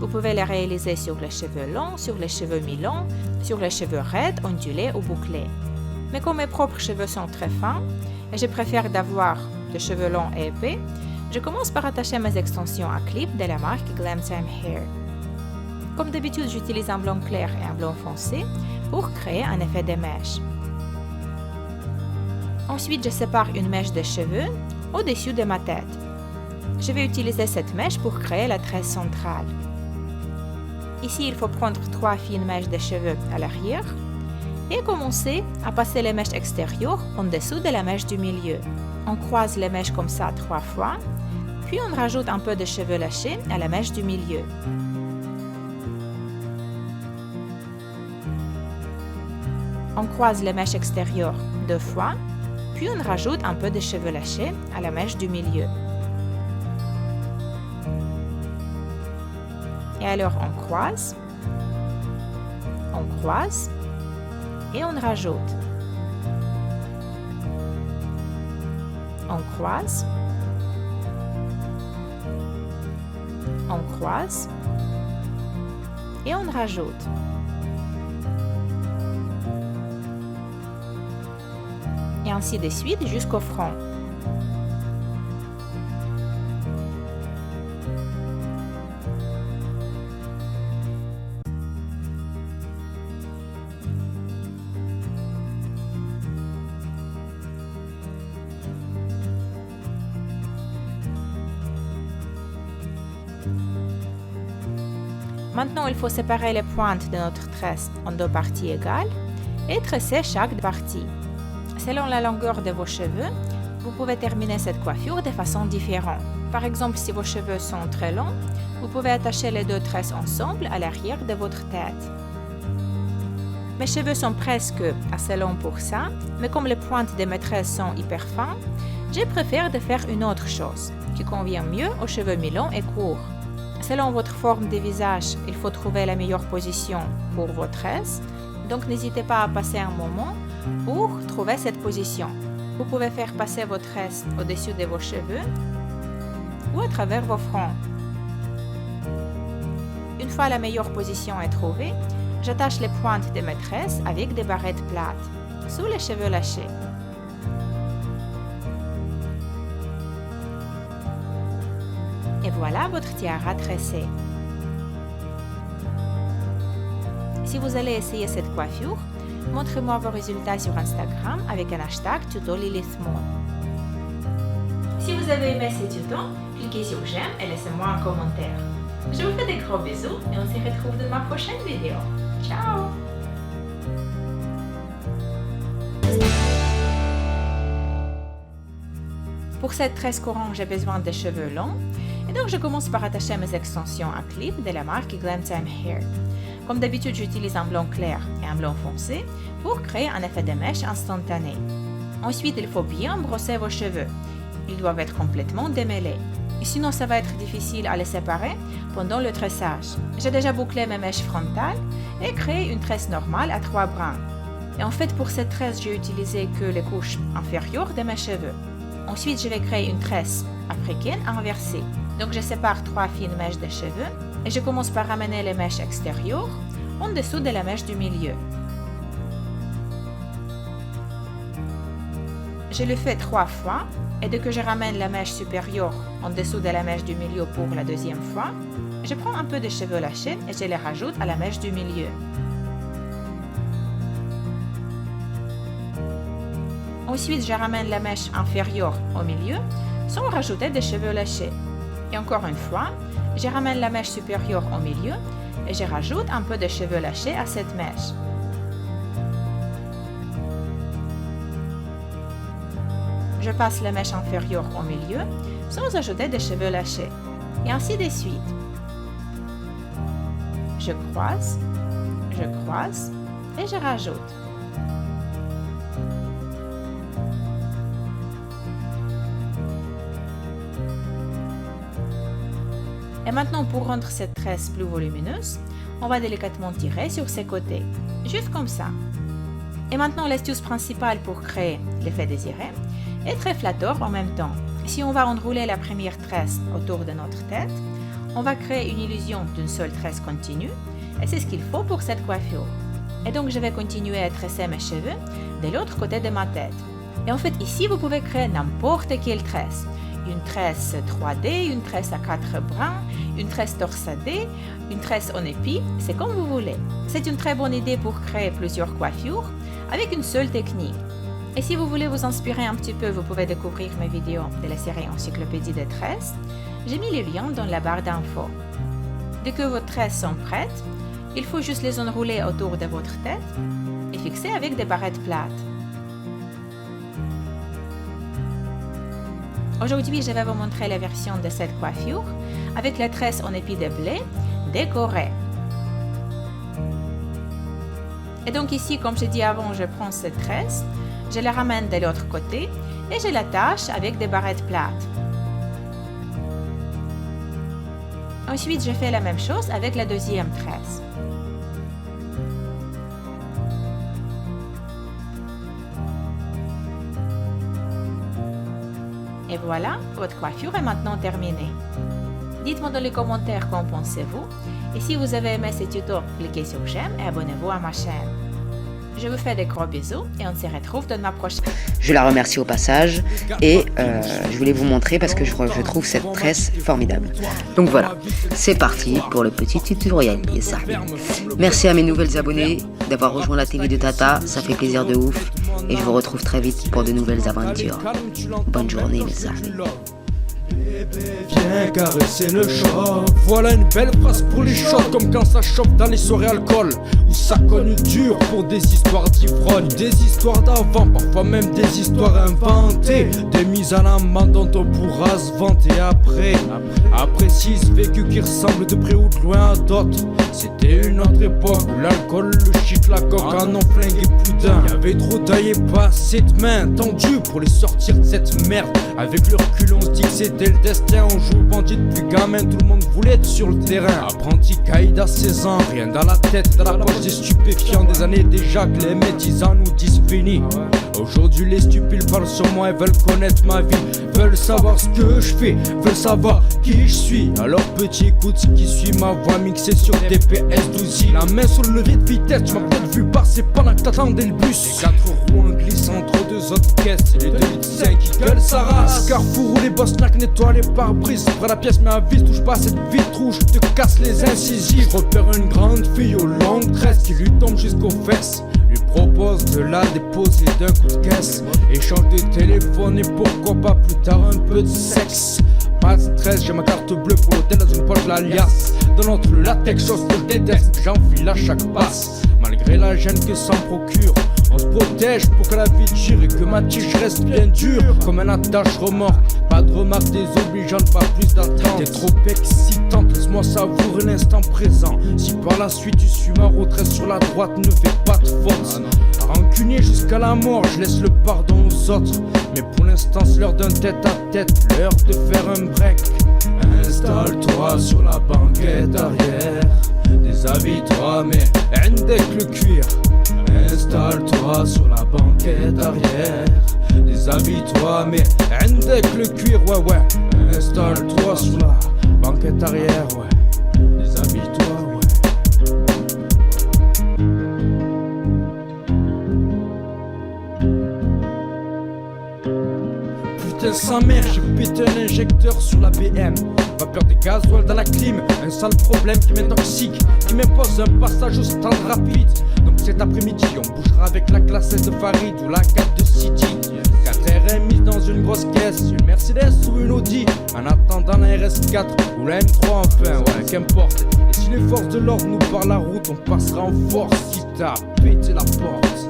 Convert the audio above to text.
Vous pouvez les réaliser sur les cheveux longs, sur les cheveux mi-longs, sur les cheveux raides, ondulés ou bouclés. Mais comme mes propres cheveux sont très fins et je préfère d'avoir des cheveux longs et épais, je commence par attacher mes extensions à clip de la marque Glam Time Hair. Comme d'habitude, j'utilise un blond clair et un blond foncé pour créer un effet de mèche. Ensuite, je sépare une mèche de cheveux au-dessus de ma tête. Je vais utiliser cette mèche pour créer la tresse centrale. Ici, il faut prendre 3 fines mèches de cheveux à l'arrière et commencer à passer les mèches extérieures en dessous de la mèche du milieu. On croise les mèches comme ça 3 fois, puis on rajoute un peu de cheveux lâchés à la mèche du milieu. On croise les mèches extérieures 2 fois, puis on rajoute un peu de cheveux lâchés à la mèche du milieu. Et alors on croise, et on rajoute. On croise, et on rajoute. Et ainsi de suite jusqu'au front. Maintenant, il faut séparer les pointes de notre tresse en 2 parties égales et tresser chaque partie. Selon la longueur de vos cheveux, vous pouvez terminer cette coiffure de façon différente. Par exemple, si vos cheveux sont très longs, vous pouvez attacher les 2 tresses ensemble à l'arrière de votre tête. Mes cheveux sont presque assez longs pour ça, mais comme les pointes de mes tresses sont hyper fines, je préfère de faire une autre chose, qui convient mieux aux cheveux mi-longs et courts. Selon votre forme de visage, il faut trouver la meilleure position pour vos tresses, donc n'hésitez pas à passer un moment pour trouver cette position. Vous pouvez faire passer vos tresses au-dessus de vos cheveux ou à travers vos fronts. Une fois la meilleure position est trouvée, j'attache les pointes de mes tresses avec des barrettes plates, sous les cheveux lâchés. Et voilà votre tiara tressée. Si vous allez essayer cette coiffure, montrez-moi vos résultats sur Instagram avec un hashtag #TutoLilithMoon. Si vous avez aimé ce tuto, cliquez sur j'aime et laissez-moi un commentaire. Je vous fais des gros bisous et on se retrouve dans ma prochaine vidéo. Ciao! Pour cette tresse couronne, j'ai besoin de cheveux longs et donc je commence par attacher mes extensions à clip de la marque Glam Time Hair. Comme d'habitude, j'utilise un blond clair et un blond foncé pour créer un effet de mèche instantané. Ensuite, il faut bien brosser vos cheveux. Ils doivent être complètement démêlés. Sinon, ça va être difficile à les séparer pendant le tressage. J'ai déjà bouclé mes mèches frontales et créé une tresse normale à 3 brins. Et en fait, pour cette tresse, j'ai utilisé que les couches inférieures de mes cheveux. Ensuite, je vais créer une tresse africaine inversée. Donc, je sépare 3 fines mèches de cheveux et je commence par ramener les mèches extérieures en dessous de la mèche du milieu. Je le fais 3 fois et dès que je ramène la mèche supérieure en dessous de la mèche du milieu pour la deuxième fois, je prends un peu de cheveux lâchés et je les rajoute à la mèche du milieu. Ensuite, je ramène la mèche inférieure au milieu sans rajouter de cheveux lâchés. Et encore une fois, je ramène la mèche supérieure au milieu et je rajoute un peu de cheveux lâchés à cette mèche. Je passe la mèche inférieure au milieu sans ajouter de cheveux lâchés. Et ainsi de suite. Je croise et je rajoute. Et maintenant, pour rendre cette tresse plus volumineuse, on va délicatement tirer sur ses côtés, juste comme ça. Et maintenant, l'astuce principale pour créer l'effet désiré est très flatteur en même temps. Si on va enrouler la première tresse autour de notre tête, On va créer une illusion d'une seule tresse continue et c'est ce qu'il faut pour cette coiffure. Et donc je vais continuer à tresser mes cheveux de l'autre côté de ma tête. Et en fait ici vous pouvez créer n'importe quelle tresse. Une tresse 3D, une tresse à 4 brins, une tresse torsadée, une tresse en épi, c'est comme vous voulez. C'est une très bonne idée pour créer plusieurs coiffures avec une seule technique. Et si vous voulez vous inspirer un petit peu, vous pouvez découvrir mes vidéos de la série Encyclopédie des tresses. J'ai mis les liens dans la barre d'infos. Dès que vos tresses sont prêtes, il faut juste les enrouler autour de votre tête et fixer avec des barrettes plates. Aujourd'hui, je vais vous montrer la version de cette coiffure avec la tresse en épi de blé décorée. Et donc ici, comme j'ai dit avant, je prends cette tresse, je la ramène de l'autre côté et je l'attache avec des barrettes plates. Ensuite, je fais la même chose avec la deuxième tresse. Et voilà, votre coiffure est maintenant terminée. Dites-moi dans les commentaires qu'en pensez-vous. Et si vous avez aimé ce tuto, cliquez sur j'aime et abonnez-vous à ma chaîne. Je vous fais des gros bisous et on se retrouve dans ma prochaine. Je la remercie au passage et je voulais vous montrer parce que je trouve cette tresse formidable. Donc voilà, c'est parti pour le petit tutoriel. Merci à mes nouvelles abonnés d'avoir rejoint la TV de Tata, ça fait plaisir de ouf. Et je vous retrouve très vite pour de nouvelles aventures. Bonne journée mes amis. Viens caresser le choc. Voilà une belle phrase pour les chocs, comme quand ça chauffe dans les soirées alcool, où ça cogne dur pour des histoires d'ivrognes, des histoires d'avant, parfois même des histoires inventées, des mises à l'amende dont on pourra se vanter après 6 vécus qui ressemblent de près ou de loin à d'autres. C'était une autre époque où l'alcool, le shit, la coke en ont flingué plus d'un. Y'avait trop d'ail et pas assez de mains tendues pour les sortir de cette merde. Avec le recul on se dit que c'était le destin. On joue bandit depuis gamin, tout le monde voulait être sur le terrain. Apprenti caïd à 16 ans, rien dans la tête, dans la poche des stupéfiants. Des années déjà que les médisants nous disent fini. Aujourd'hui les stupides parlent sur moi et veulent connaître ma vie, veulent savoir ce que je fais, veulent savoir qui je suis. Alors petit, écoute ce qui suit, ma voix mixée sur TPS 12. La main sur le levier de vitesse, tu m'as peut-être vu passer pendant que t'attendais le bus. Les 4 roues en glissant entre 2 autres caisses, et les 2 litres qui gueulent sa race. Carrefour où les boss snack nettoient les pare-brises. Prends la pièce mais à vis, touche pas cette vitre rouge, te casse les incisives. Je repère une grande fille aux longues tresses qui lui tombe jusqu'aux fesses. Lui propose de la déposer d'un coup de caisse. Échange de téléphone et pourquoi pas plus tard un peu de sexe. Pas de stress, j'ai ma carte bleue pour l'hôtel dans une poche l'alias. Dans l'autre le latex, chose que je déteste, j'enfile à chaque passe. Malgré la gêne que ça me procure, on se protège pour que la vie tire et que ma tige reste bien dure comme un attache remorque. Pas de remarques désobligeantes, pas plus d'attente. T'es trop excitante, laisse-moi savourer l'instant présent. Si par la suite tu suis ma retraite sur la droite, ne fais pas de faute. Rancunier jusqu'à la mort, je laisse le pardon aux autres. Mais pour l'instant c'est l'heure d'un tête à tête, l'heure de faire un break. Installe-toi sur la banquette arrière, déshabille-toi mais avec le cuir. Installe-toi sur la banquette arrière, déshabille-toi mais avec le cuir, ouais. Installe-toi sur la banquette arrière, ouais. Déshabille-toi, ouais. Putain sa mère, j'ai pété un injecteur sur la BM. Vapeur de gasoil dans la clim, un sale problème qui m'intoxique, qui m'impose un passage au stand rapide. Donc cet après-midi on bougera avec la classe S de Farid ou la 4 de City. 4 RMI dans une grosse caisse, une Mercedes ou une Audi, en attendant la RS4 ou la M3 enfin, ouais qu'importe. Et si les forces de l'ordre nous barrent la route, on passera en force, quitte à péter la porte.